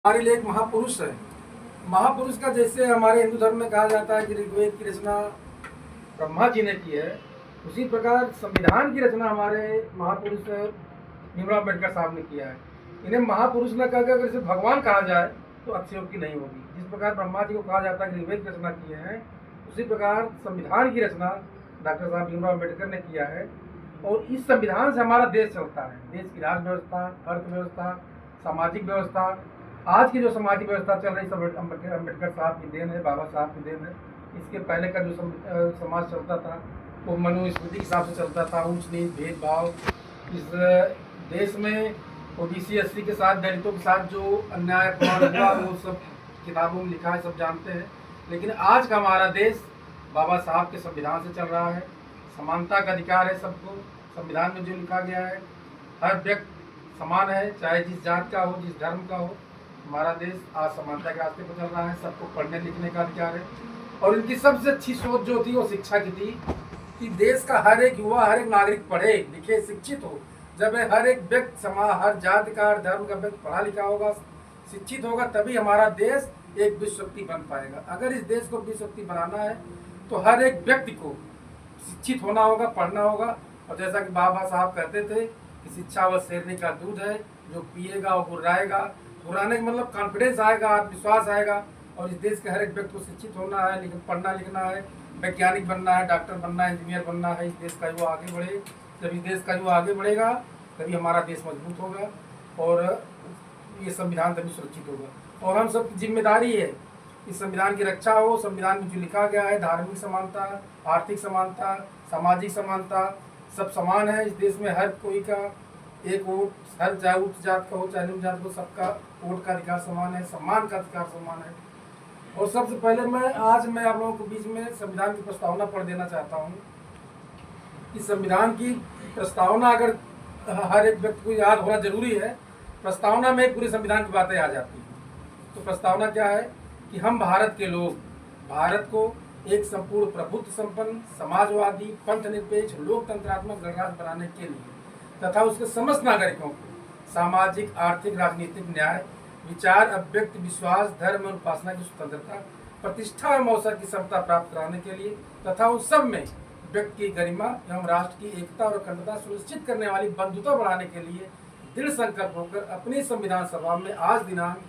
हमारे लिए एक महापुरुष है। महापुरुष का जैसे हमारे हिंदू धर्म में कहा जाता है कि ऋग्वेद की रचना ब्रह्मा जी ने की है, उसी प्रकार संविधान की रचना हमारे महापुरुष भीमराव अम्बेडकर साहब ने किया है। इन्हें महापुरुष न कहकर अगर इसे भगवान कहा जाए तो अतिशयोक्ति नहीं होगी। जिस प्रकार ब्रह्मा जी को कहा जाता है कि ऋग्वेद की रचना किए हैं, उसी प्रकार संविधान की रचना डॉक्टर साहब भीमराव अम्बेडकर ने किया है। और इस संविधान से हमारा देश चलता है। देश की राज व्यवस्था, अर्थव्यवस्था, सामाजिक व्यवस्था, आज की जो सामाजिक व्यवस्था चल रही सब अम्बेडकर साहब की देन है, बाबा साहब की देन है। इसके पहले का जो समाज चलता था वो मनुस्मृति के हिसाब से चलता था, ऊंच नीच भेदभाव। इस देश में ओबीसी एससी के साथ, दलितों के साथ जो अन्याय अपमान हुआ वो सब किताबों में लिखा है, सब जानते हैं। लेकिन आज का हमारा देश बाबा साहब के संविधान से चल रहा है। समानता का अधिकार है सबको, संविधान में जो लिखा गया है। हर व्यक्ति समान है, चाहे जिस जात का हो, जिस धर्म का हो। हमारा देश आज समानता के रास्ते पर चल रहा है। सबको पढ़ने लिखने का अधिकार है। और इनकी सबसे अच्छी सोच जो थी वो शिक्षा की थी कि देश का हर एक युवा, हर एक नागरिक पढ़े लिखे, शिक्षित हो। जब हर एक व्यक्ति, समाज, हर जाति का, हर धर्म का व्यक्ति पढ़ा लिखा होगा, शिक्षित होगा, तभी हमारा देश एक विश्व शक्ति बन पाएगा। अगर इस देश को विश्व शक्ति बनाना है तो हर एक व्यक्ति को शिक्षित होना होगा, पढ़ना होगा। और जैसा कि बाबा साहब कहते थे कि शिक्षा व शेरनी का दूध है, जो पिएगा वो गुर्राएगा। गुर्राने का मतलब कॉन्फिडेंस आएगा, आत्मविश्वास आएगा। और इस देश के हर एक व्यक्ति को शिक्षित होना है, लेकिन पढ़ना लिखना है, वैज्ञानिक बनना है, डॉक्टर बनना है, इंजीनियर बनना है। इस देश का युवा आगे बढ़े। जब इस देश का युवा आगे बढ़ेगा तभी हमारा देश मजबूत होगा और ये संविधान तभी सुरक्षित होगा। और हम सबकी जिम्मेदारी है इस संविधान की रक्षा हो। संविधान में जो लिखा गया है, धार्मिक समानता, आर्थिक समानता, सामाजिक समानता, सब समान है इस देश में। हर कोई का एक वोट, हर चाहे उच्च जात का हो चाहे निम्न जात का हो, सबका वोट का अधिकार समान है, सम्मान का अधिकार समान है। और सबसे पहले मैं आप लोगों के बीच में संविधान की प्रस्तावना पढ़ देना चाहता हूँ। इस संविधान की प्रस्तावना अगर हर एक व्यक्ति को याद होना जरूरी है। प्रस्तावना में पूरे संविधान की बातें आ जाती हैं। तो प्रस्तावना क्या है कि हम भारत के लोग भारत को एक संपूर्ण प्रभुत्व संपन्न, समाजवादी, पंथ निरपेक्ष, लोकतंत्रात्मक गणराज्य बनाने के लिए तथा उसके समस्त नागरिकों को सामाजिक, आर्थिक, राजनीतिक न्याय, विचार, अभिव्यक्ति, विश्वास, धर्म और उपासना की स्वतंत्रता, प्रतिष्ठा एवं अवसर की समता प्राप्त कराने के लिए तथा उस सब में व्यक्ति की गरिमा एवं राष्ट्र की एकता और अखंडता सुनिश्चित करने वाली बंधुता बढ़ाने के लिए दृढ़ संकल्प होकर अपनी संविधान सभा में आज दिनांक